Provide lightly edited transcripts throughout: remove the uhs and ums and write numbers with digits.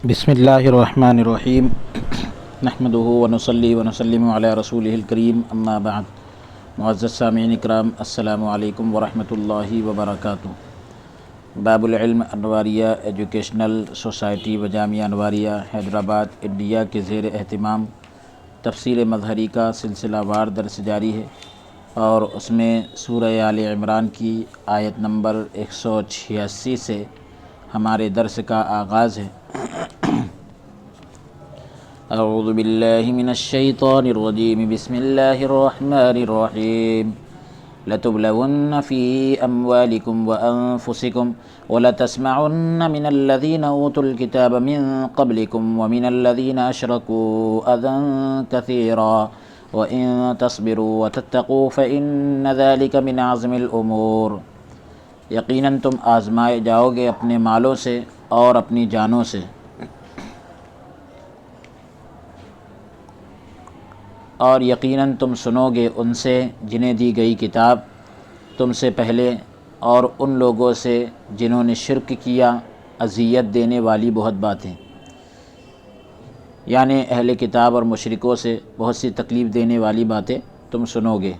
بسم اللہ الرحمن الرحیم نحمدہ ونصلی ونسلم علی رسولہ الکریم اما بعد۔ معزز سامعین اکرام، السلام علیکم ورحمۃ اللہ وبرکاتہ۔ باب العلم انواریہ ایجوکیشنل سوسائٹی و جامعہ انواریہ حیدرآباد انڈیا کے زیر اہتمام تفسیر مظہری کا سلسلہ وار درس جاری ہے، اور اس میں سورہ آل عمران کی آیت نمبر 186 سے ہمارے درس کا آغاز ہے۔ اعوذ باللہ من الشیطان الرجیم، بسم اللہ الرحمن الرحیم۔ لتبلون فی اموالکم وانفسکم ولتسمعن من الذین اوتوا الکتاب من قبلکم ومن الذین اشرکوا اذی کثیرا وَإِن تَصْبِرُوا وَتَتَّقُوا فَإِنَّ ذَلِكَ مِنْ عَزْمِ الْأُمُورِ۔ یقیناً تم آزمائے جاؤ گے اپنے مالوں سے اور اپنی جانوں سے، اور یقیناً تم سنو گے ان سے جنہیں دی گئی کتاب تم سے پہلے، اور ان لوگوں سے جنہوں نے شرک کیا اذیت دینے والی بہت باتیں، یعنی اہل کتاب اور مشرکوں سے بہت سی تکلیف دینے والی باتیں تم سنو گے۔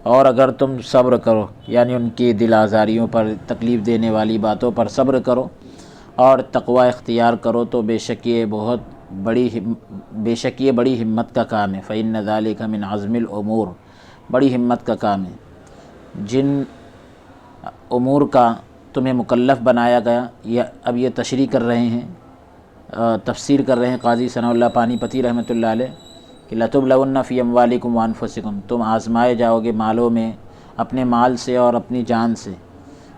اور اگر تم صبر کرو، یعنی ان کی دل آزاریوں پر، تکلیف دینے والی باتوں پر صبر کرو اور تقوی اختیار کرو تو بے شک یہ بڑی ہمت کا کام ہے۔ فإن ذلك من عزم الامور، بڑی ہمت کا کام ہے۔ جن امور کا تمہیں مکلف بنایا گیا، اب یہ تشریح کر رہے ہیں، تفسیر کر رہے ہیں قاضی ثناء اللہ پانی پتی رحمۃ اللہ علیہ کہ لتبلون فی اموالکم وانفسکم، تم آزمائے جاؤ گے مالوں میں، اپنے مال سے اور اپنی جان سے۔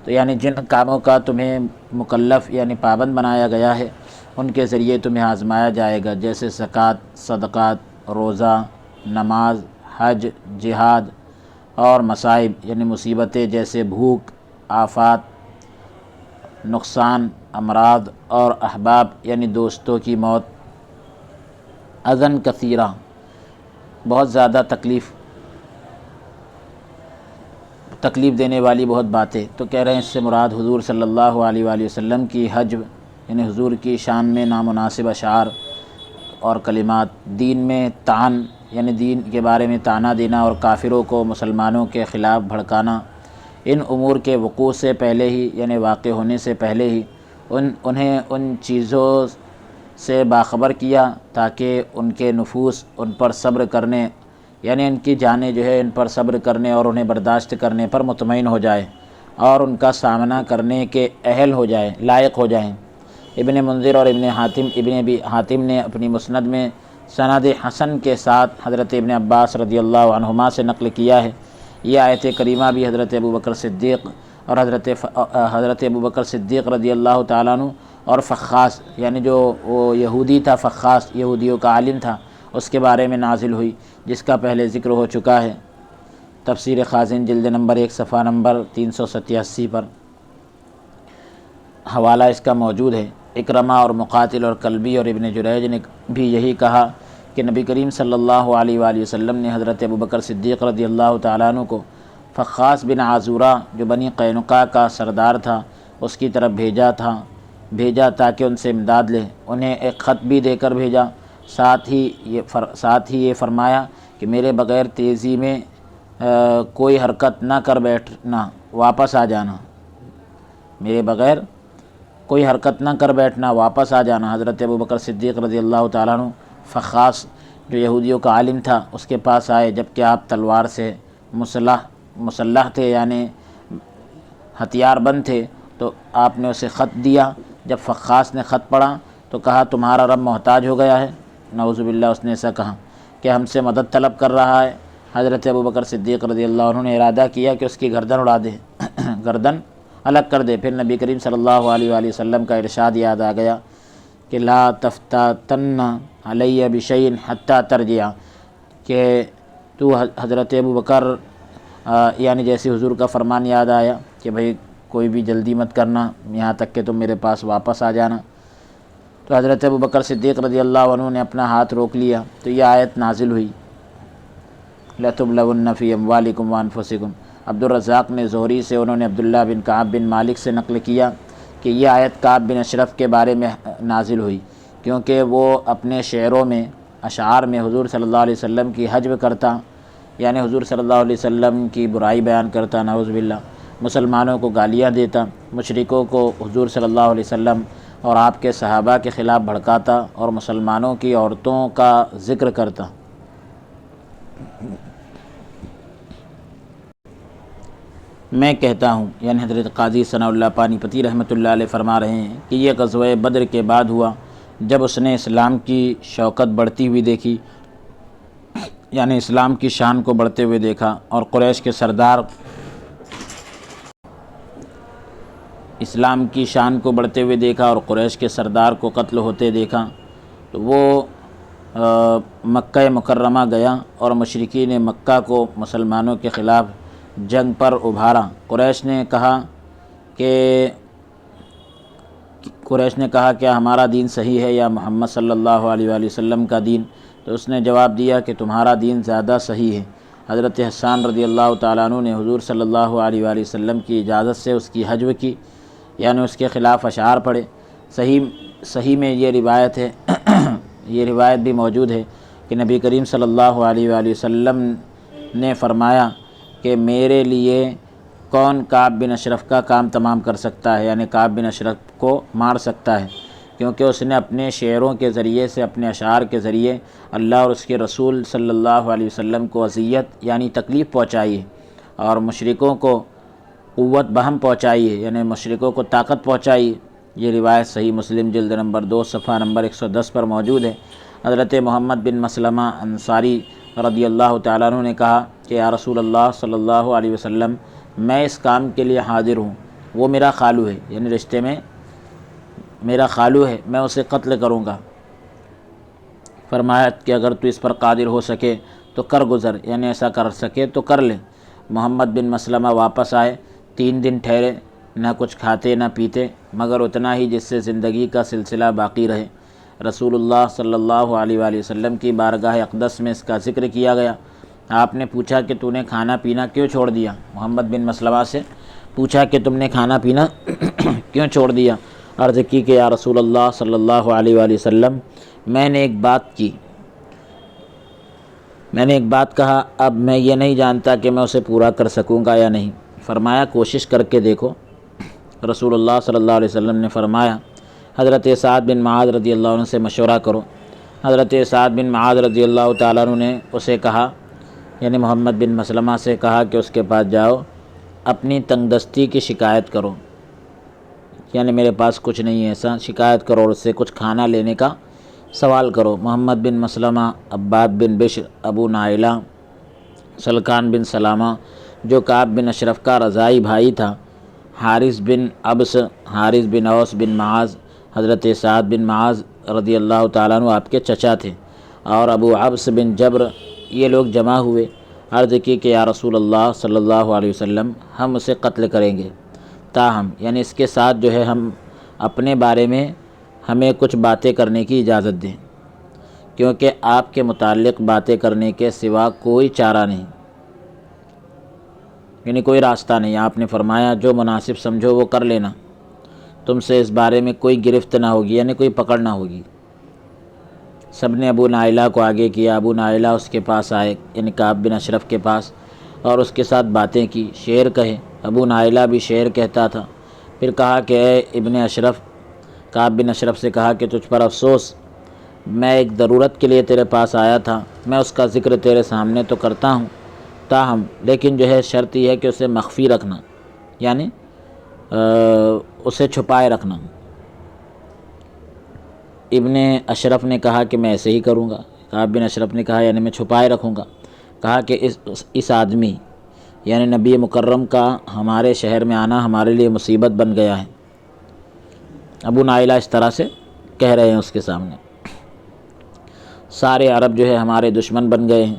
تو یعنی جن کاموں کا تمہیں مکلف یعنی پابند بنایا گیا ہے ان کے ذریعے تمہیں آزمایا جائے گا، جیسے زکوٰۃ، صدقات، روزہ، نماز، حج، جہاد، اور مصائب یعنی مصیبتیں جیسے بھوک، آفات، نقصان، امراض، اور احباب یعنی دوستوں کی موت، اذن کثیرہ، بہت زیادہ تکلیف دینے والی بہت باتیں۔ تو کہہ رہے ہیں اس سے مراد حضور صلی اللہ علیہ وآلہ وسلم کی حجب، یعنی حضور کی شان میں نامناسب اشعار اور کلمات، دین میں طعن یعنی دین کے بارے میں طعنہ دینا اور کافروں کو مسلمانوں کے خلاف بھڑکانا، ان امور کے وقوع سے پہلے ہی یعنی واقع ہونے سے پہلے ہی انہیں ان چیزوں سے باخبر کیا تاکہ ان کے نفوس ان پر صبر کرنے، یعنی ان کی جانیں جو ہے ان پر صبر کرنے اور انہیں برداشت کرنے پر مطمئن ہو جائے اور ان کا سامنا کرنے کے اہل ہو جائیں، لائق ہو جائیں۔ ابن منذر اور ابن ابی حاتم نے اپنی مسند میں سند حسن کے ساتھ حضرت ابن عباس رضی اللہ عنہما سے نقل کیا ہے۔ یہ آیت کریمہ بھی حضرت ابوبکر صدیق اور حضرت ابوبکر صدیق رضی اللہ تعالیٰ عنہ اور فخاص یعنی جو وہ یہودی تھا، فخاص یہودیوں کا عالم تھا، اس کے بارے میں نازل ہوئی، جس کا پہلے ذکر ہو چکا ہے۔ تفسیر خازن جلد نمبر 1 صفحہ نمبر 387 پر حوالہ اس کا موجود ہے۔ اکرمہ اور مقاتل اور کلبی اور ابن جریج نے بھی یہی کہا کہ نبی کریم صلی اللہ علیہ وآلہ وسلم نے حضرت ابوبکر صدیق رضی اللہ تعالیٰ عنہ کو فخاص بن عزورہ جو بنی قینقاع کا سردار تھا اس کی طرف بھیجا تاکہ ان سے امداد لے۔ انہیں ایک خط بھی دے کر بھیجا، ساتھ ہی یہ فرمایا کہ میرے بغیر تیزی میں کوئی حرکت نہ کر بیٹھنا، واپس آ جانا، میرے بغیر کوئی حرکت نہ کر بیٹھنا، واپس آ جانا۔ حضرت ابوبکر صدیق رضی اللہ تعالیٰ عنہ فخاص جو یہودیوں کا عالم تھا اس کے پاس آئے، جبکہ آپ تلوار سے مسلح تھے یعنی ہتھیار بند تھے، تو آپ نے اسے خط دیا۔ جب فخاص نے خط پڑھا تو کہا تمہارا رب محتاج ہو گیا ہے، نعوذ باللہ اس نے ایسا کہا کہ ہم سے مدد طلب کر رہا ہے۔ حضرت ابوبکر صدیق رضی اللہ عنہ نے ارادہ کیا کہ اس کی گردن اڑا دے، گردن الگ کر دے۔ پھر نبی کریم صلی اللہ علیہ وآلہ وسلم کا ارشاد یاد آ گیا کہ لا تفتتن علی بشیء حتی ترجع، کہ تو حضرت ابوبکر یعنی جیسے حضور کا فرمان یاد آیا کہ بھئی کوئی بھی جلدی مت کرنا یہاں تک کہ تم میرے پاس واپس آ جانا۔ تو حضرت ابوبکر صدیق رضی اللہ عنہ نے اپنا ہاتھ روک لیا، تو یہ آیت نازل ہوئی لَتُبْلَوُنَّ فِي أَمْوَالِكُمْ وَأَنفُسِكُمْ۔ عبدالرزاق نے زہری سے، انہوں نے عبداللہ بن کعب بن مالک سے نقل کیا کہ یہ آیت کعب بن اشرف کے بارے میں نازل ہوئی کیونکہ وہ اپنے شعروں میں اشعار میں حضور صلی اللہ علیہ وسلم کی حجب کرتا، یعنی حضور صلی اللہ علیہ وسلم کی برائی بیان کرتا، نعوذ باللہ، مسلمانوں کو گالیاں دیتا، مشرکوں کو حضور صلی اللہ علیہ وسلم اور آپ کے صحابہ کے خلاف بھڑکاتا اور مسلمانوں کی عورتوں کا ذکر کرتا۔ میں کہتا ہوں، یعنی حضرت قاضی ثناء اللہ پانی پتی رحمۃ اللہ علیہ فرما رہے ہیں کہ یہ غزوہ بدر کے بعد ہوا، جب اس نے اسلام کی شوکت بڑھتی ہوئی دیکھی، یعنی اسلام کی شان کو بڑھتے ہوئے دیکھا، اور قریش کے سردار اسلام کی شان کو بڑھتے ہوئے دیکھا اور قریش کے سردار کو قتل ہوتے دیکھا، تو وہ مکہ مکرمہ گیا اور مشرکین مکہ کو مسلمانوں کے خلاف جنگ پر ابھارا۔ قریش نے کہا کیا ہمارا دین صحیح ہے یا محمد صلی اللہ علیہ وآلہ وسلم کا دین؟ تو اس نے جواب دیا کہ تمہارا دین زیادہ صحیح ہے۔ حضرت حسان رضی اللہ تعالیٰ عنہ نے حضور صلی اللہ علیہ وآلہ وسلم کی اجازت سے اس کی حجب کی، یعنی اس کے خلاف اشعار پڑھے۔ صحیح میں یہ روایت ہے یہ روایت بھی موجود ہے کہ نبی کریم صلی اللہ علیہ وآلہ وسلم نے فرمایا کہ میرے لیے کون کعب بن اشرف کا کام تمام کر سکتا ہے، یعنی کعب بن اشرف کو مار سکتا ہے، کیونکہ اس نے اپنے شعروں کے ذریعے سے، اپنے اشعار کے ذریعے اللہ اور اس کے رسول صلی اللہ علیہ وسلم کو اذیت یعنی تکلیف پہنچائی ہے، اور مشرکوں کو قوت بہم پہنچائی ہے، یعنی مشرکوں کو طاقت پہنچائی ہے۔ یہ روایت صحیح مسلم جلد نمبر 2 صفحہ نمبر 110 پر موجود ہے۔ حضرت محمد بن مسلمہ انصاری رضی اللہ تعالیٰ عنہ نے کہا کہ یا رسول اللہ صلی اللہ علیہ وسلم، میں اس کام کے لیے حاضر ہوں، وہ میرا خالو ہے، یعنی رشتے میں میرا خالو ہے، میں اسے قتل کروں گا۔ فرمایا کہ اگر تو اس پر قادر ہو سکے تو کر گزر، یعنی ایسا کر سکے تو کر لے۔ محمد بن مسلمہ واپس آئے، 3 دن ٹھہرے، نہ کچھ کھاتے نہ پیتے، مگر اتنا ہی جس سے زندگی کا سلسلہ باقی رہے۔ رسول اللہ صلی اللہ علیہ وآلہ وسلم کی بارگاہ اقدس میں اس کا ذکر کیا گیا۔ آپ نے پوچھا کہ تو نے کھانا پینا کیوں چھوڑ دیا؟ محمد بن مسلمہ سے پوچھا کہ تم نے کھانا پینا کیوں چھوڑ دیا؟ عرض کی کہ یا رسول اللہ صلی اللہ علیہ وآلہ وسلم، میں نے ایک بات کہا، اب میں یہ نہیں جانتا کہ میں اسے پورا کر سکوں گا یا نہیں۔ فرمایا کوشش کر کے دیکھو۔ رسول اللہ صلی اللہ علیہ وسلم نے فرمایا حضرت سعد بن معاذ رضی اللہ عنہ سے مشورہ کرو۔ حضرت سعد بن معاذ رضی اللہ تعالیٰ عنہ نے اسے کہا، یعنی محمد بن مسلمہ سے کہا کہ اس کے پاس جاؤ، اپنی تنگ دستی کی شکایت کرو، یعنی میرے پاس کچھ نہیں ہے، ایسا شکایت کرو اور اس سے کچھ کھانا لینے کا سوال کرو۔ محمد بن مسلمہ، عباد بن بشر، ابو نائلہ، سلکان بن سلامہ جو کعب بن اشرف کا رضاعی بھائی تھا، حارث بن عبس، حارث بن اوس بن معاذ، حضرت سعد بن معاذ رضی اللہ تعالیٰ عنہ آپ کے چچا تھے، اور ابو عبس بن جبر، یہ لوگ جمع ہوئے۔ عرض کی کہ یا رسول اللہ صلی اللہ علیہ وسلم، ہم اسے قتل کریں گے، تاہم یعنی اس کے ساتھ جو ہے ہم اپنے بارے میں ہمیں کچھ باتیں کرنے کی اجازت دیں، کیونکہ آپ کے متعلق باتیں کرنے کے سوا کوئی چارہ نہیں، یعنی کوئی راستہ نہیں۔ آپ نے فرمایا جو مناسب سمجھو وہ کر لینا، تم سے اس بارے میں کوئی گرفت نہ ہوگی، یعنی کوئی پکڑ نہ ہوگی۔ سب نے ابو نائلہ کو آگے کیا، ابو نائلہ اس کے پاس آئے، یعنی کعب بن اشرف کے پاس، اور اس کے ساتھ باتیں کی، شعر کہے۔ ابو نائلہ بھی شعر کہتا تھا۔ پھر کہا کہ اے ابن اشرف، کعب بن اشرف سے کہا کہ تجھ پر افسوس، میں ایک ضرورت کے لیے تیرے پاس آیا تھا، میں اس کا ذکر تیرے سامنے تو کرتا ہوں، تاہم لیکن جو ہے شرط یہ ہے کہ اسے مخفی رکھنا، یعنی اسے چھپائے رکھنا۔ ابن اشرف نے کہا کہ میں ایسے ہی کروں گا۔ کعب بن اشرف نے کہا یعنی میں چھپائے رکھوں گا۔ کہا کہ اس آدمی یعنی نبی مکرم کا ہمارے شہر میں آنا ہمارے لیے مصیبت بن گیا ہے۔ ابو نائلہ اس طرح سے کہہ رہے ہیں اس کے سامنے، سارے عرب جو ہے ہمارے دشمن بن گئے ہیں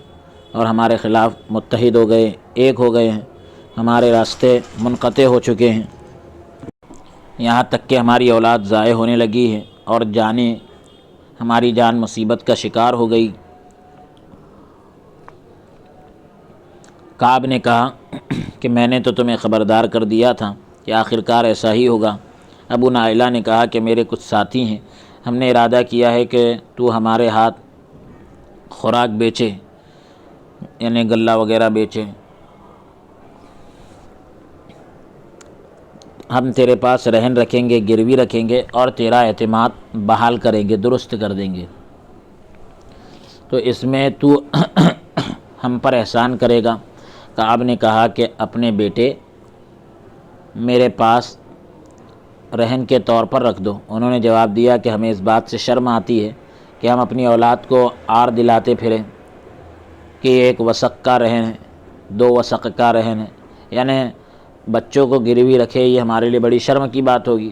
اور ہمارے خلاف متحد ہو گئے، ایک ہو گئے ہیں، ہمارے راستے منقطع ہو چکے ہیں، یہاں تک کہ ہماری اولاد ضائع ہونے لگی ہے اور ہماری جان مصیبت کا شکار ہو گئی۔ کعب نے کہا کہ میں نے تو تمہیں خبردار کر دیا تھا کہ آخرکار ایسا ہی ہوگا۔ ابو نائلہ نے کہا کہ میرے کچھ ساتھی ہیں، ہم نے ارادہ کیا ہے کہ تو ہمارے ہاتھ خوراک بیچے، یعنی غلہ وغیرہ بیچے، ہم تیرے پاس رہن رکھیں گے، گروی رکھیں گے اور تیرا اعتماد بحال کریں گے، درست کر دیں گے، تو اس میں تو ہم پر احسان کرے گا۔ کعب نے کہا کہ اپنے بیٹے میرے پاس رہن کے طور پر رکھ دو۔ انہوں نے جواب دیا کہ ہمیں اس بات سے شرم آتی ہے کہ ہم اپنی اولاد کو عار دلاتے پھریں کہ ایک وثق کا رہن ہے، 2 وثق کا رہن ہے، یعنی بچوں کو گروی رکھے، یہ ہمارے لیے بڑی شرم کی بات ہوگی۔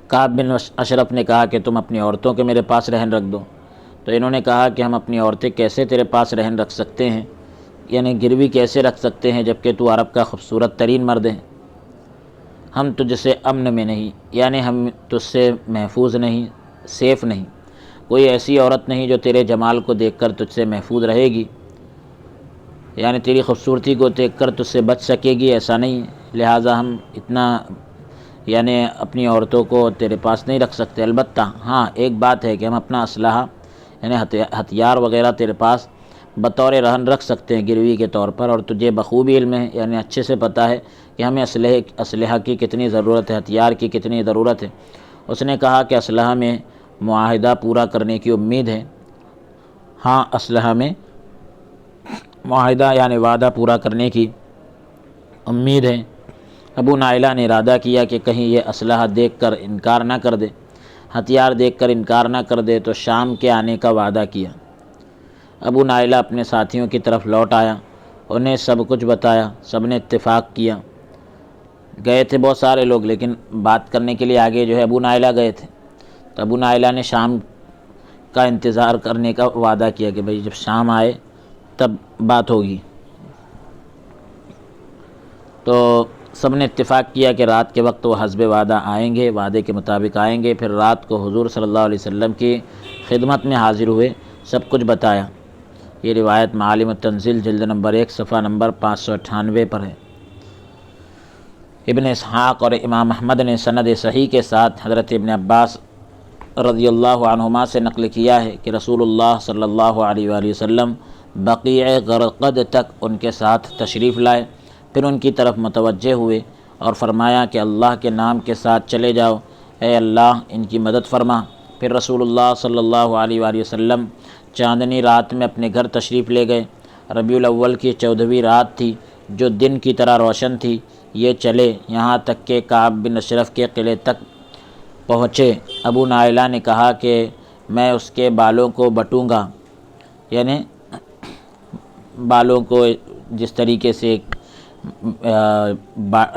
کعب بن اشرف نے کہا کہ تم اپنی عورتوں کے میرے پاس رہن رکھ دو۔ تو انہوں نے کہا کہ ہم اپنی عورتیں کیسے تیرے پاس رہن رکھ سکتے ہیں، یعنی گروی کیسے رکھ سکتے ہیں جبکہ تو عرب کا خوبصورت ترین مرد ہے، ہم تجھ سے امن میں نہیں، یعنی ہم تجھ سے محفوظ نہیں، سیف نہیں، کوئی ایسی عورت نہیں جو تیرے جمال کو دیکھ کر تجھ سے محفوظ رہے گی، یعنی تیری خوبصورتی کو دیکھ کر تجھ سے بچ سکے گی، ایسا نہیں ہے، لہٰذا ہم اتنا یعنی اپنی عورتوں کو تیرے پاس نہیں رکھ سکتے۔ البتہ ہاں ایک بات ہے کہ ہم اپنا اسلحہ یعنی ہتھیار وغیرہ تیرے پاس بطور رہن رکھ سکتے ہیں گروی کے طور پر، اور تجھے بخوبی علم ہے، یعنی اچھے سے پتہ ہے کہ ہمیں اسلحہ کی کتنی ضرورت ہے، ہتھیار کی کتنی ضرورت ہے۔ اس نے کہا کہ اسلحہ میں معاہدہ پورا کرنے کی امید ہے، ہاں اسلحہ میں معاہدہ یعنی وعدہ پورا کرنے کی امید ہے۔ ابو نائلہ نے ارادہ کیا کہ کہیں یہ اسلحہ دیکھ کر انکار نہ کر دے، ہتھیار دیکھ کر انکار نہ کر دے، تو شام کے آنے کا وعدہ کیا۔ ابو نائلہ اپنے ساتھیوں کی طرف لوٹ آیا، انہیں سب کچھ بتایا، سب نے اتفاق کیا۔ گئے تھے بہت سارے لوگ، لیکن بات کرنے کے لیے آگے جو ہے ابو نائلہ گئے تھے، تو ابو نائلہ نے شام کا انتظار کرنے کا وعدہ کیا کہ بھئی جب شام آئے تب بات ہوگی۔ تو سب نے اتفاق کیا کہ رات کے وقت وہ حسب وعدہ آئیں گے، وعدے کے مطابق آئیں گے۔ پھر رات کو حضور صلی اللہ علیہ وسلم کی خدمت میں حاضر ہوئے، سب کچھ بتایا۔ یہ روایت معالم التنزیل جلد نمبر 1 صفحہ نمبر 598 پر ہے۔ ابن اسحاق اور امام احمد نے سند صحیح کے ساتھ حضرت ابن عباس رضی اللہ عنہما سے نقل کیا ہے کہ رسول اللہ صلی اللہ علیہ وآلہ وسلم بقیع غرقد تک ان کے ساتھ تشریف لائے، پھر ان کی طرف متوجہ ہوئے اور فرمایا کہ اللہ کے نام کے ساتھ چلے جاؤ، اے اللہ ان کی مدد فرما۔ پھر رسول اللہ صلی اللہ علیہ وآلہ وسلم چاندنی رات میں اپنے گھر تشریف لے گئے۔ ربیع الاول کی 14ویں رات تھی جو دن کی طرح روشن تھی۔ یہ چلے یہاں تک کہ کعب بن اشرف کے قلعے تک پہنچے۔ ابو نائلہ نے کہا کہ میں اس کے بالوں کو بٹوں گا، یعنی بالوں کو جس طریقے سے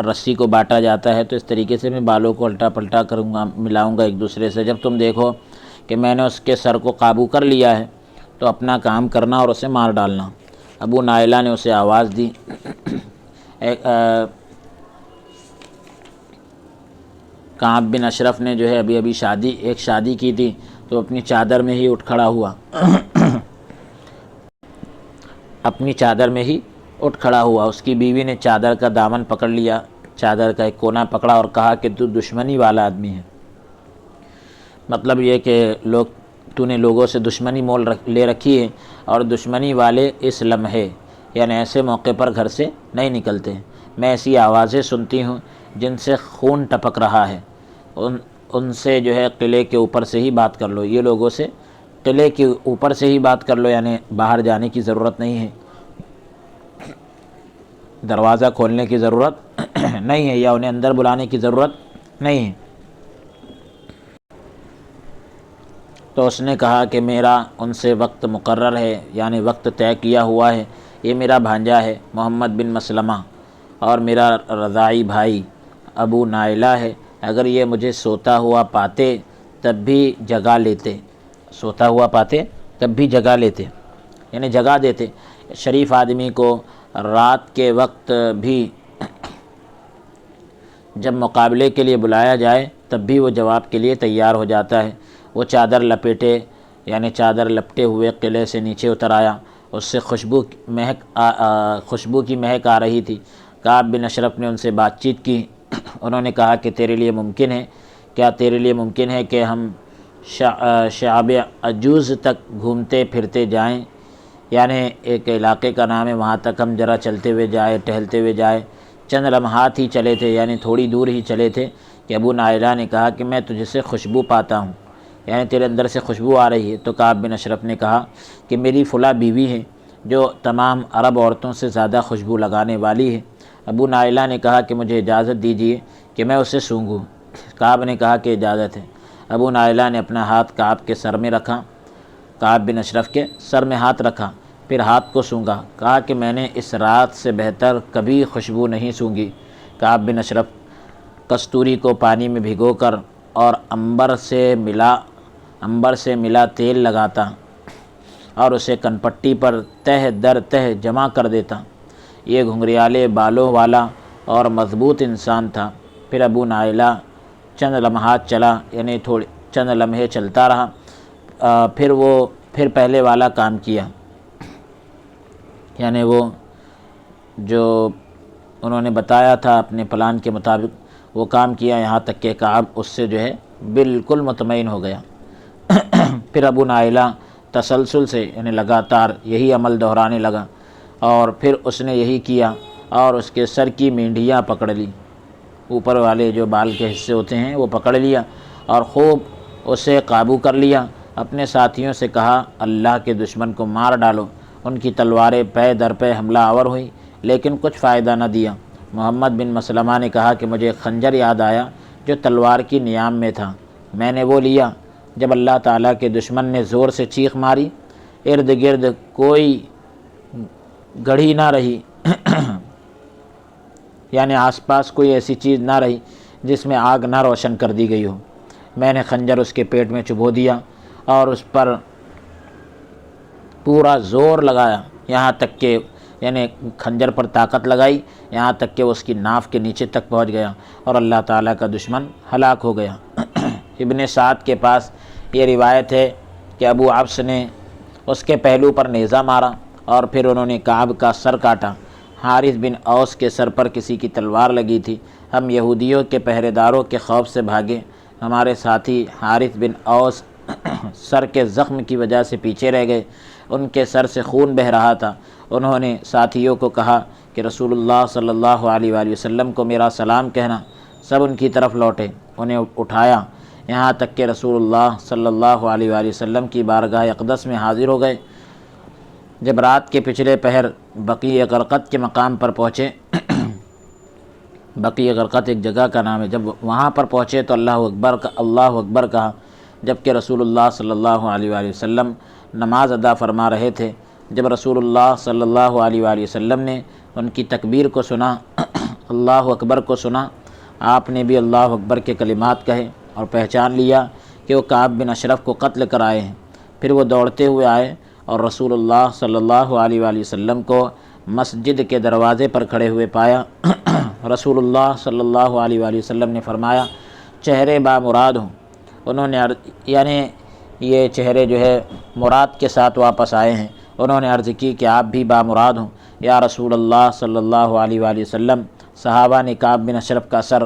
رسی کو بانٹا جاتا ہے تو اس طریقے سے میں بالوں کو الٹا پلٹا کروں گا، ملاؤں گا ایک دوسرے سے۔ جب تم دیکھو کہ میں نے اس کے سر کو قابو کر لیا ہے تو اپنا کام کرنا اور اسے مار ڈالنا۔ ابو نائلہ نے اسے آواز دی۔ کعب بن اشرف نے جو ہے ابھی ایک شادی کی تھی تو اپنی چادر میں ہی اٹھ کھڑا ہوا اپنی چادر میں ہی اٹھ کھڑا ہوا۔ اس کی بیوی نے چادر کا دامن پکڑ لیا، چادر کا ایک کونا پکڑا اور کہا کہ تو دشمنی والا آدمی ہے، مطلب یہ کہ تو نے لوگوں سے دشمنی مول لے رکھی ہے، اور دشمنی والے اس لمحے یعنی ایسے موقع پر گھر سے نہیں نکلتے۔ میں ایسی آوازیں سنتی ہوں جن سے خون ٹپک رہا ہے، ان سے جو ہے قلعے کے اوپر سے ہی بات کر لو، یہ لوگوں سے قلعے کے اوپر سے ہی بات کر لو، یعنی باہر جانے کی ضرورت نہیں ہے، دروازہ کھولنے کی ضرورت نہیں ہے، یا انہیں اندر بلانے کی ضرورت نہیں ہے۔ تو اس نے کہا کہ میرا ان سے وقت مقرر ہے، یعنی وقت طے کیا ہوا ہے، یہ میرا بھانجا ہے محمد بن مسلمہ، اور میرا رضاعی بھائی ابو نائلہ ہے، اگر یہ مجھے سوتا ہوا پاتے تب بھی جگا لیتے، سوتا ہوا پاتے تب بھی جگا لیتے، یعنی جگا دیتے۔ شریف آدمی کو رات کے وقت بھی جب مقابلے کے لیے بلایا جائے تب بھی وہ جواب کے لیے تیار ہو جاتا ہے۔ وہ چادر لپیٹے یعنی چادر لپٹے ہوئے قلعے سے نیچے اتر آیا، اس سے خوشبو کی مہک آ رہی تھی۔ کعب بن اشرف نے ان سے بات چیت کی، انہوں نے کہا کہ تیرے لیے ممکن ہے کہ ہم شعب عجوز تک گھومتے پھرتے جائیں، یعنی ایک علاقے کا نام ہے، وہاں تک ہم ذرا چلتے ہوئے جائے، ٹہلتے ہوئے جائے۔ چند لمحات ہی چلے تھے، یعنی تھوڑی دور ہی چلے تھے کہ ابو نائلہ نے کہا کہ میں تجھ سے خوشبو پاتا ہوں، یعنی تیرے اندر سے خوشبو آ رہی ہے۔ تو کعب بن اشرف نے کہا کہ میری فلاں بیوی ہے جو تمام عرب عورتوں سے زیادہ خوشبو لگانے والی ہے۔ ابو نائلہ نے کہا کہ مجھے اجازت دیجیے کہ میں اسے سونگھوں۔ کعب نے کہا کہ اجازت ہے۔ ابو نائلہ نے اپنا ہاتھ کعب کے سر میں رکھا، کعب بن اشرف کے سر میں ہاتھ رکھا، پھر ہاتھ کو سونگھا، کہا کہ میں نے اس رات سے بہتر کبھی خوشبو نہیں سونگھی۔ کعب بن اشرف کستوری کو پانی میں بھگو کر اور عنبر سے ملا تیل لگاتا اور اسے کنپٹی پر تہ در تہ جمع کر دیتا۔ یہ گھنگریالے بالوں والا اور مضبوط انسان تھا۔ پھر ابو نائلہ چند لمحات چلا، یعنی چند لمحے چلتا رہا، پھر پہلے والا کام کیا، یعنی وہ جو انہوں نے بتایا تھا اپنے پلان کے مطابق وہ کام کیا، یہاں تک کہ کعب اس سے جو ہے بالکل مطمئن ہو گیا۔ پھر ابو نائلہ تسلسل سے یعنی لگاتار یہی عمل دہرانے لگا، اور پھر اس نے یہی کیا اور اس کے سر کی مینڈیاں پکڑ لی، اوپر والے جو بال کے حصے ہوتے ہیں وہ پکڑ لیا اور خوب اسے قابو کر لیا۔ اپنے ساتھیوں سے کہا اللہ کے دشمن کو مار ڈالو۔ ان کی تلواریں پے در پے حملہ آور ہوئی لیکن کچھ فائدہ نہ دیا۔ محمد بن مسلمہ نے کہا کہ مجھے خنجر یاد آیا جو تلوار کی نیام میں تھا، میں نے وہ لیا۔ جب اللہ تعالیٰ کے دشمن نے زور سے چیخ ماری، ارد گرد کوئی گڑھی نہ رہی، یعنی آس پاس کوئی ایسی چیز نہ رہی جس میں آگ نہ روشن کر دی گئی ہو، میں نے خنجر اس کے پیٹ میں چبھو دیا اور اس پر پورا زور لگایا، یہاں تک کہ یعنی خنجر پر طاقت لگائی یہاں تک کہ وہ اس کی ناف کے نیچے تک پہنچ گیا اور اللہ تعالیٰ کا دشمن ہلاک ہو گیا۔ ابن سعد کے پاس یہ روایت ہے کہ ابو عبس نے اس کے پہلو پر نیزہ مارا اور پھر انہوں نے کعب کا سر کاٹا۔ حارث بن اوس کے سر پر کسی کی تلوار لگی تھی، ہم یہودیوں کے پہرے داروں کے خوف سے بھاگے، ہمارے ساتھی حارث بن اوس سر کے زخم کی وجہ سے پیچھے رہ گئے، ان کے سر سے خون بہہ رہا تھا۔ انہوں نے ساتھیوں کو کہا کہ رسول اللہ صلی اللہ علیہ وآلہ وسلم کو میرا سلام کہنا۔ سب ان کی طرف لوٹے، انہیں اٹھایا، یہاں تک کہ رسول اللہ صلی اللہ علیہ وآلہ وسلم کی بارگاہ اقدس میں حاضر ہو گئے۔ جب رات کے پچھلے پہر بقیع غرقد کے مقام پر پہنچے، بقیع غرقد ایک جگہ کا نام ہے، جب وہاں پر پہنچے تو اللہ اکبر کہا، جبکہ رسول اللہ صلی اللہ علیہ وآلہ وسلم نماز ادا فرما رہے تھے۔ جب رسول اللہ صلی اللہ علیہ وآلہ وسلم نے ان کی تکبیر کو سنا، اللہ اکبر کو سنا، آپ نے بھی اللہ اکبر کے کلمات کہے اور پہچان لیا کہ وہ کعب بن اشرف کو قتل کر آئے ہیں۔ پھر وہ دوڑتے ہوئے آئے اور رسول اللہ صلی اللہ علیہ وآلہ وسلم کو مسجد کے دروازے پر کھڑے ہوئے پایا۔ رسول اللہ صلی اللہ علیہ وآلہ وسلم نے فرمایا چہرے با مراد ہوں۔ انہوں نے یعنی یہ چہرے جو ہے مراد کے ساتھ واپس آئے ہیں۔ انہوں نے عرض کی کہ آپ بھی با مراد ہوں یا رسول اللہ صلی اللہ علیہ وآلہ وسلم۔ صحابہ نے کعب بن اشرف کا سر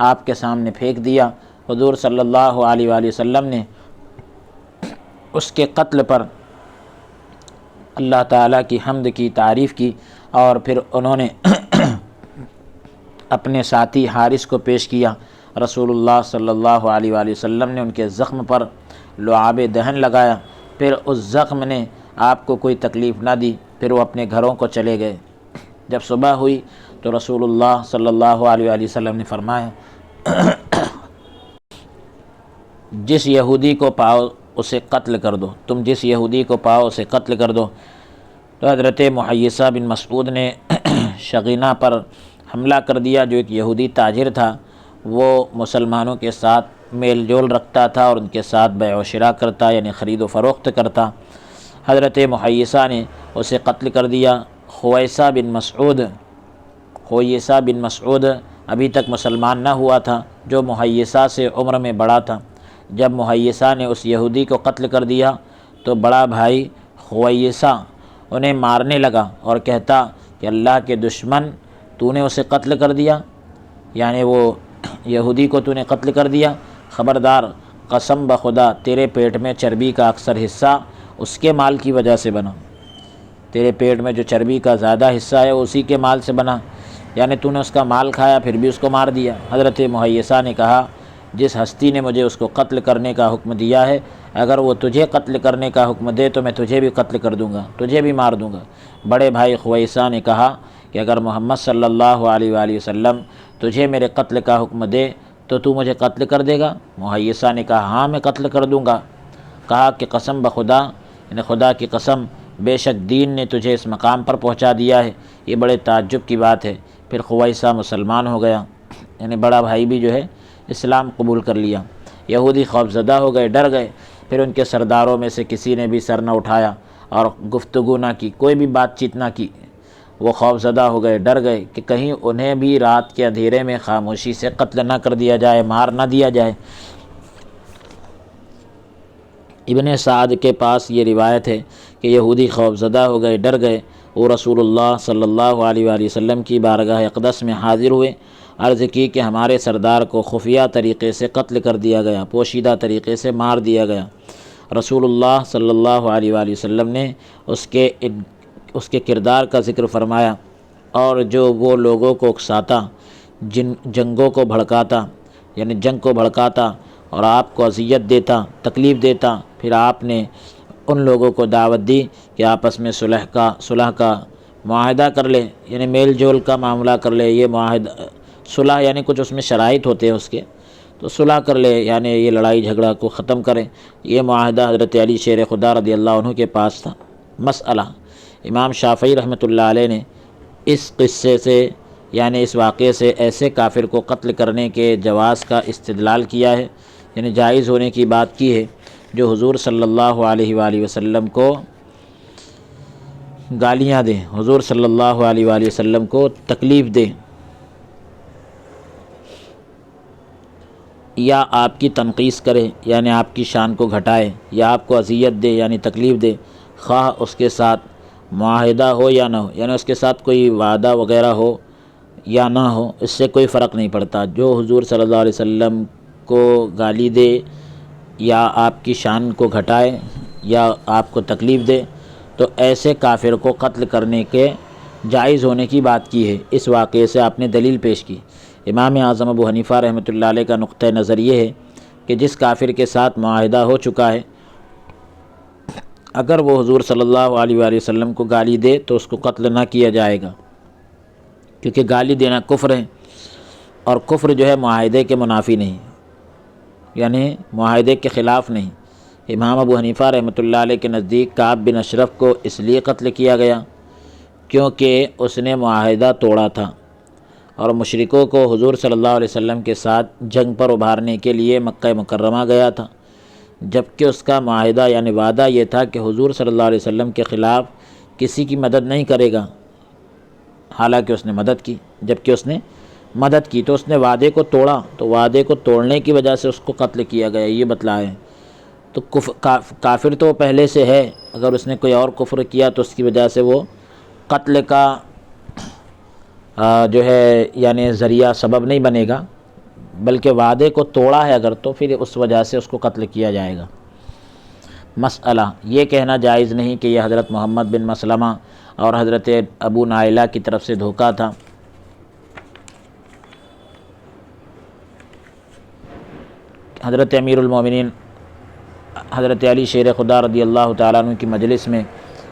آپ کے سامنے پھینک دیا۔ حضور صلی اللہ علیہ وآلہ وسلم نے اس کے قتل پر اللہ تعالیٰ کی حمد کی، تعریف کی، اور پھر انہوں نے اپنے ساتھی حارث کو پیش کیا۔ رسول اللہ صلی اللہ علیہ وآلہ وسلم نے ان کے زخم پر لعاب دہن لگایا، پھر اس زخم نے آپ کو کوئی تکلیف نہ دی، پھر وہ اپنے گھروں کو چلے گئے۔ جب صبح ہوئی تو رسول اللہ صلی اللہ علیہ وآلہ وسلم نے فرمایا جس یہودی کو پاؤ اسے قتل کر دو، تم جس یہودی کو پاؤ اسے قتل کر دو۔ تو حضرت محیصہ بن مسعود نے شغینہ پر حملہ کر دیا، جو ایک یہودی تاجر تھا، وہ مسلمانوں کے ساتھ میل جول رکھتا تھا اور ان کے ساتھ بیع و شراء کرتا، یعنی خرید و فروخت کرتا۔ حضرت محیصہ نے اسے قتل کر دیا۔ خویصہ بن مسعود ابھی تک مسلمان نہ ہوا تھا، جو محیصہ سے عمر میں بڑا تھا۔ جب محیصہ نے اس یہودی کو قتل کر دیا تو بڑا بھائی خویصہ انہیں مارنے لگا اور کہتا کہ اللہ کے دشمن، تو نے اسے قتل کر دیا، یعنی وہ یہودی کو تو نے قتل کر دیا، خبردار قسم بخدا تیرے پیٹ میں چربی کا اکثر حصہ اس کے مال کی وجہ سے بنا، تیرے پیٹ میں جو چربی کا زیادہ حصہ ہے وہ اسی کے مال سے بنا، یعنی تو نے اس کا مال کھایا پھر بھی اس کو مار دیا۔ حضرت مہیثہ نے کہا جس ہستی نے مجھے اس کو قتل کرنے کا حکم دیا ہے، اگر وہ تجھے قتل کرنے کا حکم دے تو میں تجھے بھی قتل کر دوں گا، تجھے بھی مار دوں گا۔ بڑے بھائی خویسہ نے کہا کہ اگر محمد صلی اللہ علیہ وآلہ وسلم تجھے میرے قتل کا حکم دے تو مجھے قتل کر دے گا؟ مہیثہ نے کہا ہاں میں قتل کر دوں گا۔ کہا کہ قسم بخدا، یعنی خدا کی قسم، بے شک دین نے تجھے اس مقام پر پہنچا دیا ہے، یہ بڑے تعجب کی بات ہے۔ پھر خویسہ مسلمان ہو گیا، یعنی بڑا بھائی بھی جو ہے اسلام قبول کر لیا۔ یہودی خوفزدہ ہو گئے، ڈر گئے، پھر ان کے سرداروں میں سے کسی نے بھی سر نہ اٹھایا اور گفتگو نہ کی، کوئی بھی بات چیت نہ کی۔ وہ خوفزدہ ہو گئے، ڈر گئے کہ کہیں انہیں بھی رات کے اندھیرے میں خاموشی سے قتل نہ کر دیا جائے، مار نہ دیا جائے۔ ابن سعد کے پاس یہ روایت ہے کہ یہودی خوفزدہ ہو گئے، ڈر گئے، وہ رسول اللہ صلی اللہ علیہ وآلہ وسلم کی بارگاہ اقدس میں حاضر ہوئے، عرض کی کہ ہمارے سردار کو خفیہ طریقے سے قتل کر دیا گیا، پوشیدہ طریقے سے مار دیا گیا۔ رسول اللہ صلی اللہ علیہ وآلہ وسلم نے اس کے کردار کا ذکر فرمایا، اور جو وہ لوگوں کو اکساتا، جنگوں کو بھڑکاتا، یعنی جنگ کو بھڑکاتا اور آپ کو اذیت دیتا، تکلیف دیتا، پھر آپ نے ان لوگوں کو دعوت دی کہ آپس میں صلح کا معاہدہ کر لے، یعنی میل جول کا معاملہ کر لے۔ یہ معاہدہ صلح یعنی کچھ اس میں شرائط ہوتے ہیں اس کے، تو صلح کر لے، یعنی یہ لڑائی جھگڑا کو ختم کریں۔ یہ معاہدہ حضرت علی شیر خدا رضی اللہ عنہ کے پاس تھا۔ مسئلہ امام شافعی رحمۃ اللہ علیہ نے اس قصے سے، یعنی اس واقعے سے ایسے کافر کو قتل کرنے کے جواز کا استدلال کیا ہے، یعنی جائز ہونے کی بات کی ہے، جو حضور صلی اللہ علیہ وآلہ وسلم کو گالیاں دے، حضور صلی اللہ علیہ وآلہ وسلم کو تکلیف دے، یا آپ کی تنقیص کرے، یعنی آپ کی شان کو گھٹائے، یا آپ کو اذیت دے یعنی تکلیف دے، خواہ اس کے ساتھ معاہدہ ہو یا نہ ہو، یعنی اس کے ساتھ کوئی وعدہ وغیرہ ہو یا نہ ہو، اس سے کوئی فرق نہیں پڑتا۔ جو حضور صلی اللہ علیہ وسلم کو گالی دے یا آپ کی شان کو گھٹائے یا آپ کو تکلیف دے، تو ایسے کافر کو قتل کرنے کے جائز ہونے کی بات کی ہے۔ اس واقعے سے آپ نے دلیل پیش کی۔ امام اعظم ابو حنیفہ رحمۃ اللہ علیہ کا نقطہ نظر یہ ہے کہ جس کافر کے ساتھ معاہدہ ہو چکا ہے، اگر وہ حضور صلی اللہ علیہ وآلہ وسلم کو گالی دے تو اس کو قتل نہ کیا جائے گا، کیونکہ گالی دینا کفر ہے، اور کفر جو ہے معاہدے کے منافی نہیں، یعنی معاہدے کے خلاف نہیں۔ امام ابو حنیفہ رحمۃ اللہ علیہ کے نزدیک کعب بن اشرف کو اس لیے قتل کیا گیا کیونکہ اس نے معاہدہ توڑا تھا، اور مشرکوں کو حضور صلی اللہ علیہ وسلم کے ساتھ جنگ پر ابھارنے کے لیے مکہ مکرمہ گیا تھا، جبکہ اس کا معاہدہ یعنی وعدہ یہ تھا کہ حضور صلی اللہ علیہ وسلم کے خلاف کسی کی مدد نہیں کرے گا، حالانکہ اس نے مدد کی، جبکہ اس نے مدد کی تو اس نے وعدے کو توڑا، تو وعدے کو توڑنے کی وجہ سے اس کو قتل کیا گیا، یہ بتلائیں۔ تو کافر تو پہلے سے ہے، اگر اس نے کوئی اور کفر کیا تو اس کی وجہ سے وہ قتل کا جو ہے یعنی ذریعہ سبب نہیں بنے گا، بلکہ وعدے کو توڑا ہے اگر، تو پھر اس وجہ سے اس کو قتل کیا جائے گا۔ مسئلہ یہ کہنا جائز نہیں کہ یہ حضرت محمد بن مسلمہ اور حضرت ابو نائلہ کی طرف سے دھوکہ تھا۔ حضرت امیر المومنین حضرت علی شیر خدا رضی اللہ تعالیٰ عنہ کی مجلس میں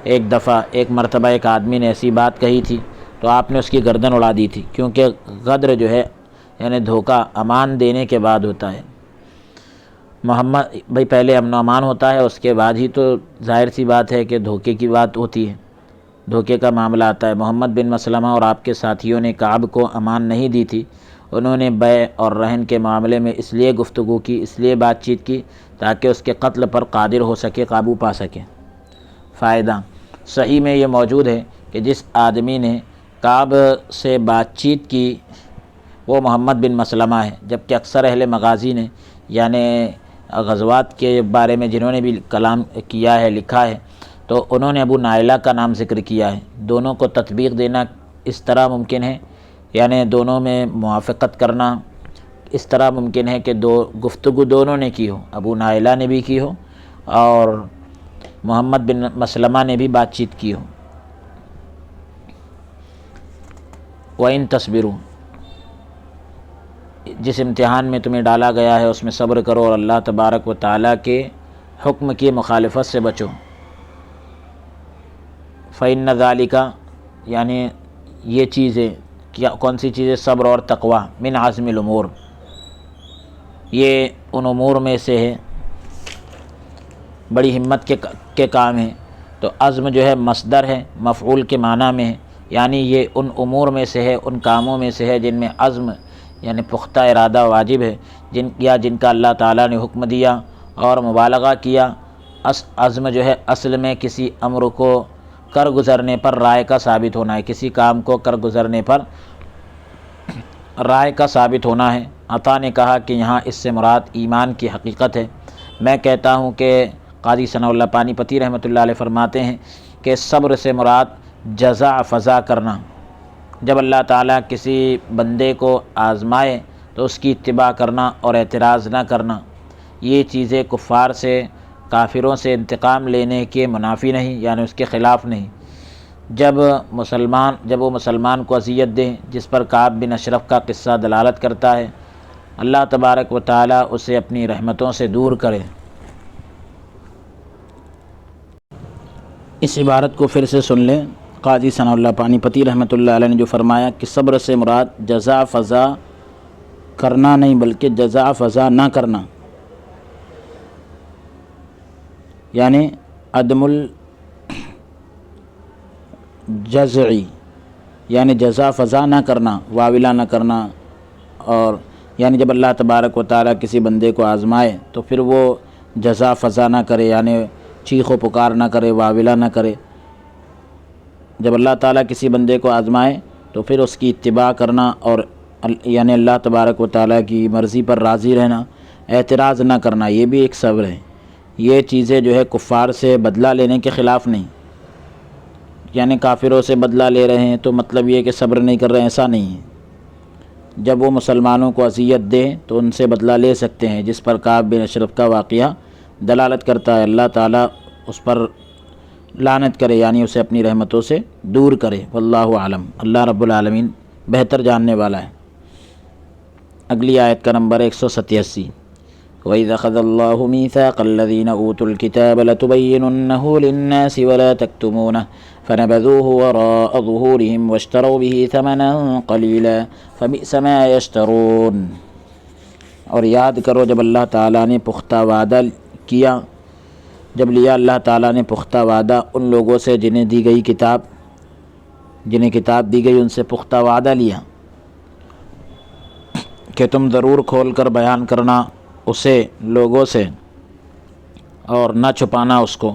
ایک مرتبہ ایک آدمی نے ایسی بات کہی تھی تو آپ نے اس کی گردن اڑا دی تھی، کیونکہ غدر جو ہے یعنی دھوکہ امان دینے کے بعد ہوتا ہے۔ محمد بھائی پہلے امن و امان ہوتا ہے، اس کے بعد ہی تو ظاہر سی بات ہے کہ دھوکے کی بات ہوتی ہے، دھوکے کا معاملہ آتا ہے۔ محمد بن مسلمہ اور آپ کے ساتھیوں نے کعب کو امان نہیں دی تھی، انہوں نے بیع اور رہن کے معاملے میں اس لیے گفتگو کی، اس لیے بات چیت کی تاکہ اس کے قتل پر قادر ہو سکے، قابو پا سکے۔ فائدہ صحیح میں یہ موجود ہے کہ جس آدمی نے کعب سے بات چیت کی وہ محمد بن مسلمہ ہے، جبکہ اکثر اہل مغازی نے یعنی غزوات کے بارے میں جنہوں نے بھی کلام کیا ہے، لکھا ہے، تو انہوں نے ابو نائلہ کا نام ذکر کیا ہے۔ دونوں کو تطبیق دینا اس طرح ممکن ہے، یعنی دونوں میں موافقت کرنا اس طرح ممکن ہے کہ گفتگو دونوں نے کی ہو، ابو نائلہ نے بھی کی ہو اور محمد بن مسلمہ نے بھی بات چیت کی ہو۔ وَإِن تَصْبِرُوا، جس امتحان میں تمہیں ڈالا گیا ہے اس میں صبر کرو اور اللہ تبارک و تعالیٰ کے حکم کی مخالفت سے بچو۔ فَإِنَّ ذَلِكَ، یعنی یہ چیزیں کون سی چیزیں؟ صبر اور تقوی، من عزم الامور، یہ ان امور میں سے ہے، بڑی ہمت کے کام ہیں۔ تو عزم جو ہے مصدر ہے، مفعول کے معنی میں ہے، یعنی یہ ان امور میں سے ہے، ان کاموں میں سے ہے جن میں عزم یعنی پختہ ارادہ واجب ہے، جن کا اللہ تعالیٰ نے حکم دیا اور مبالغہ کیا۔ عزم جو ہے اصل میں کسی امر کو کر گزرنے پر رائے کا ثابت ہونا ہے، کسی کام کو کر گزرنے پر رائے کا ثابت ہونا ہے۔ عطا نے کہا کہ یہاں اس سے مراد ایمان کی حقیقت ہے۔ میں کہتا ہوں کہ قاضی ثناء اللہ پانی پتی رحمۃ اللہ علیہ فرماتے ہیں کہ صبر سے مراد جزا فضا کرنا۔ جب اللہ تعالیٰ کسی بندے کو آزمائے تو اس کی اتباع کرنا اور اعتراض نہ کرنا، یہ چیزیں کفار سے، کافروں سے انتقام لینے کے منافی نہیں، یعنی اس کے خلاف نہیں۔ جب وہ مسلمان کو اذیت دیں، جس پر کعب بن اشرف کا قصہ دلالت کرتا ہے، اللہ تبارک و تعالیٰ اسے اپنی رحمتوں سے دور کرے۔ اس عبارت کو پھر سے سن لیں۔ قاضی ثناء اللہ پانی پتی رحمۃ اللہ علیہ نے جو فرمایا کہ صبر سے مراد جزا فضا کرنا نہیں بلکہ جزا فضا نہ کرنا، یعنی عدم الجزعی، یعنی جزا فضا نہ کرنا، واویلا نہ کرنا، اور یعنی جب اللہ تبارک و تعالیٰ کسی بندے کو آزمائے تو پھر وہ جزا فضا نہ کرے، یعنی چیخ و پکار نہ کرے، واویلا نہ کرے۔ جب اللہ تعالیٰ کسی بندے کو آزمائے تو پھر اس کی اتباع کرنا اور یعنی اللہ تبارک و تعالیٰ کی مرضی پر راضی رہنا، اعتراض نہ کرنا، یہ بھی ایک صبر ہے۔ یہ چیزیں جو ہے کفار سے بدلہ لینے کے خلاف نہیں، یعنی کافروں سے بدلہ لے رہے ہیں تو مطلب یہ کہ صبر نہیں کر رہے ہیں، ایسا نہیں ہے۔ جب وہ مسلمانوں کو اذیت دیں تو ان سے بدلہ لے سکتے ہیں، جس پر کعب بن اشرف کا واقعہ دلالت کرتا ہے۔ اللہ تعالیٰ اس پر لعنت کرے، یعنی اسے اپنی رحمتوں سے دور کرے۔ واللہ اعلم، اللہ رب العالمین بہتر جاننے والا ہے۔ اگلی آیت کا نمبر 187۔ وَإِذْ أَخَذَ اللَّهُ مِيثَاقَ الَّذِينَ أُوتُوا الْكِتَابَ لَتُبَيِّنُنَّهُ لِلنَّاسِ وَلَا تَكْتُمُونَهُ فَنَبَذُوهُ وَرَاءَ ظُهُورِهِمْ وَاشْتَرَوْا بِهِ ثَمَنًا قَلِيلًا فَبِئْسَ مَا يَشْتَرُونَ۔ اور یاد کرو جب اللہ تعالیٰ نے پختہ وعدہ کیا، جب لیا اللہ تعالیٰ نے پختہ وعدہ ان لوگوں سے جنہیں کتاب دی گئی، ان سے پختہ وعدہ لیا کہ تم ضرور کھول کر بیان کرنا اسے لوگوں سے اور نہ چھپانا اس کو،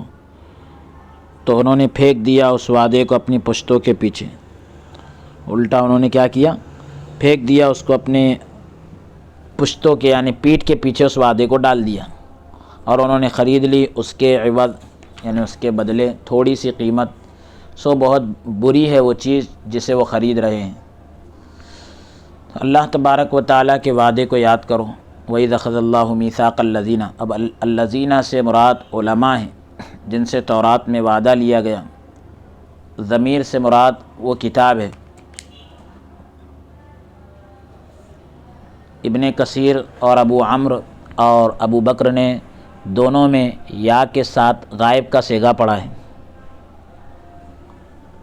تو انہوں نے پھینک دیا اس وعدے کو اپنی پشتوں کے پیچھے۔ الٹا انہوں نے کیا کیا؟ پھینک دیا اس کو اپنے پشتوں کے یعنی پیٹھ کے پیچھے اس وعدے کو ڈال دیا، اور انہوں نے خرید لی اس کے عوض یعنی اس کے بدلے تھوڑی سی قیمت۔ سو بہت بری ہے وہ چیز جسے وہ خرید رہے ہیں۔ اللہ تبارک و تعالیٰ کے وعدے کو یاد کرو۔ وَإِذْ أَخَذَ اللَّهُ مِيثَاقَ الَّذِينَ، اب الَّذِينَ سے مراد علماء ہیں جن سے تورات میں وعدہ لیا گیا۔ ضمیر سے مراد وہ کتاب ہے۔ ابن کثیر اور ابو عمرو اور ابو بکر نے دونوں میں یا کے ساتھ غائب کا صیغہ پڑھا ہے،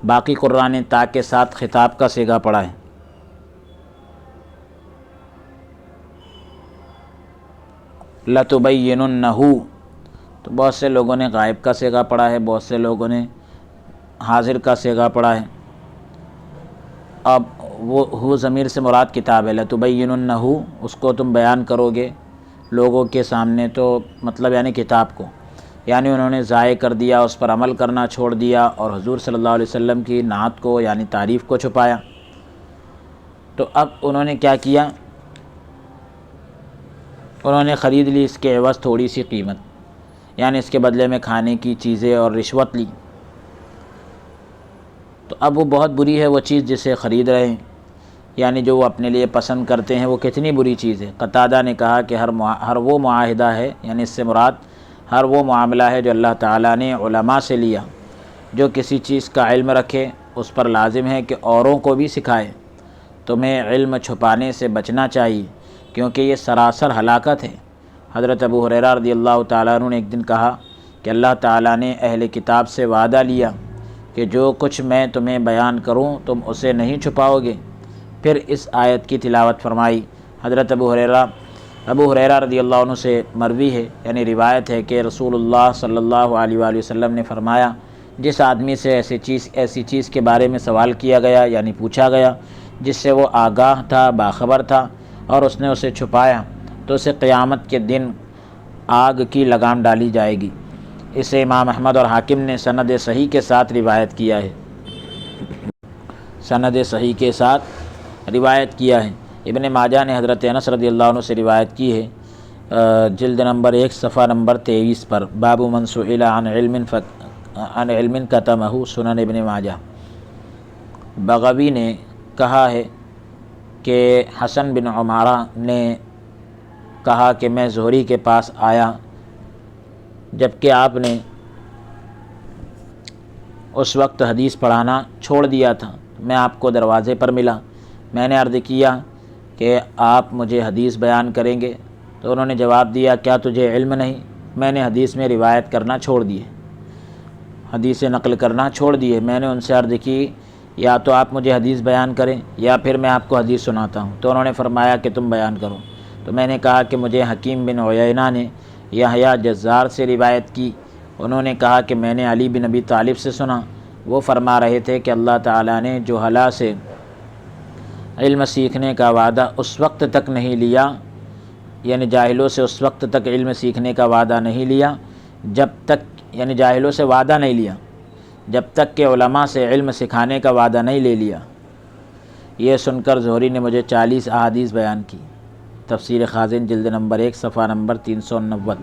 باقی قراء نے تا کے ساتھ خطاب کا صیغہ پڑھا ہے۔ لَتُبَيِّنُنَّهُ، تو بہت سے لوگوں نے غائب کا صیغہ پڑھا ہے، بہت سے لوگوں نے حاضر کا صیغہ پڑھا ہے۔ اب وہ ضمیر سے مراد کتاب ہے۔ لَتُبَيِّنُنَّهُ، اس کو تم بیان کرو گے لوگوں کے سامنے، تو مطلب یعنی کتاب کو، یعنی انہوں نے ضائع کر دیا، اس پر عمل کرنا چھوڑ دیا اور حضور صلی اللہ علیہ وسلم کی نعت کو یعنی تعریف کو چھپایا۔ تو اب انہوں نے کیا کیا؟ انہوں نے خرید لی اس کے عوض تھوڑی سی قیمت، یعنی اس کے بدلے میں کھانے کی چیزیں اور رشوت لی۔ تو اب وہ بہت بری ہے وہ چیز جسے خرید رہے ہیں۔ یعنی جو وہ اپنے لیے پسند کرتے ہیں وہ کتنی بری چیز ہے۔ قتادہ نے کہا کہ ہر وہ معاہدہ ہے، یعنی اس سے مراد ہر وہ معاملہ ہے جو اللہ تعالیٰ نے علماء سے لیا، جو کسی چیز کا علم رکھے اس پر لازم ہے کہ اوروں کو بھی سکھائے۔ تمہیں علم چھپانے سے بچنا چاہیے کیونکہ یہ سراسر ہلاکت ہے۔ حضرت ابو ہریرہ رضی اللہ تعالیٰ عنہ نے ایک دن کہا کہ اللہ تعالیٰ نے اہل کتاب سے وعدہ لیا کہ جو کچھ میں تمہیں بیان کروں تم اسے نہیں چھپاؤ گے۔ پھر اس آیت کی تلاوت فرمائی۔ حضرت ابو ہریرہ رضی اللہ عنہ سے مروی ہے، یعنی روایت ہے کہ رسول اللہ صلی اللہ علیہ وآلہ وسلم نے فرمایا، جس آدمی سے ایسی چیز کے بارے میں سوال کیا گیا یعنی پوچھا گیا جس سے وہ آگاہ تھا، باخبر تھا، اور اس نے اسے چھپایا تو اسے قیامت کے دن آگ کی لگام ڈالی جائے گی۔ اسے امام احمد اور حاکم نے سند صحیح کے ساتھ روایت کیا ہے۔ سند صحیح کے ساتھ روایت کیا ہے۔ ابن ماجہ نے حضرت انس رضی اللہ عنہ سے روایت کی ہے، جلد نمبر 1 صفحہ نمبر 23 پر، باب من سئل عن علم کتمہ، سنن ابن ماجہ۔ بغوی نے کہا ہے کہ حسن بن عمارہ نے کہا کہ میں زہری کے پاس آیا جبکہ آپ نے اس وقت حدیث پڑھانا چھوڑ دیا تھا۔ میں آپ کو دروازے پر ملا، میں نے عرض کیا کہ آپ مجھے حدیث بیان کریں گے، تو انہوں نے جواب دیا کیا تجھے علم نہیں؟ میں نے حدیث میں روایت کرنا چھوڑ دیے، حدیث نقل کرنا چھوڑ دیے۔ میں نے ان سے عرض کی یا تو آپ مجھے حدیث بیان کریں یا پھر میں آپ کو حدیث سناتا ہوں، تو انہوں نے فرمایا کہ تم بیان کرو۔ تو میں نے کہا کہ مجھے حکیم بن عیینہ نے یحییٰ جزار سے روایت کی، انہوں نے کہا کہ میں نے علی بن ابی طالب سے سنا، وہ فرما رہے تھے کہ اللہ تعالیٰ نے جہلاء سے علم سیکھنے کا وعدہ اس وقت تک نہیں لیا، یعنی جاہلوں سے اس وقت تک علم سیکھنے کا وعدہ نہیں لیا جب تک، یعنی جاہلوں سے وعدہ نہیں لیا جب تک کہ علماء سے علم سکھانے کا وعدہ نہیں لے لیا۔ یہ سن کر زہری نے مجھے 40 احادیث بیان کی۔ تفسیر خازن جلد نمبر 1 صفحہ نمبر 390۔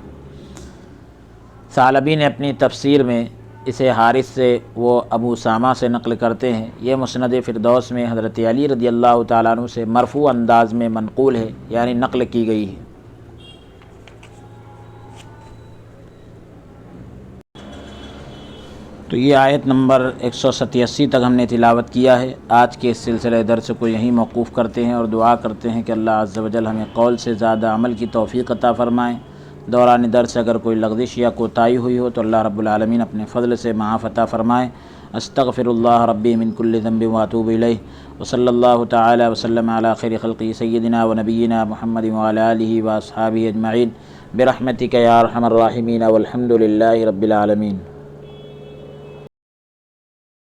ثعلبی نے اپنی تفسیر میں اسے حارث سے وہ ابو اسامہ سے نقل کرتے ہیں۔ یہ مسند فردوس میں حضرت علی رضی اللہ تعالیٰ عنہ سے مرفوع انداز میں منقول ہے، یعنی نقل کی گئی ہے۔ تو یہ آیت نمبر 187 تک ہم نے تلاوت کیا ہے۔ آج کے اس سلسلہ درس کو یہیں موقوف کرتے ہیں اور دعا کرتے ہیں کہ اللہ عز و جل ہمیں قول سے زیادہ عمل کی توفیق عطا فرمائیں۔ دوران درس اگر کوئی لغزش یا کوتاہی ہوئی ہو تو اللہ رب العالمین اپنے فضل سے معاف عطا فرمائیں۔ استغفر اللہ ربی من کل ذنب واتوب الیہ، وصلی اللہ تعالی وسلم علی خیر خلقہ سیدنا و نبینا محمد وعلی آلہ واصحابہ اجمعین برحمتک یا ارحم الراحمین والحمد للہ رب العالمین۔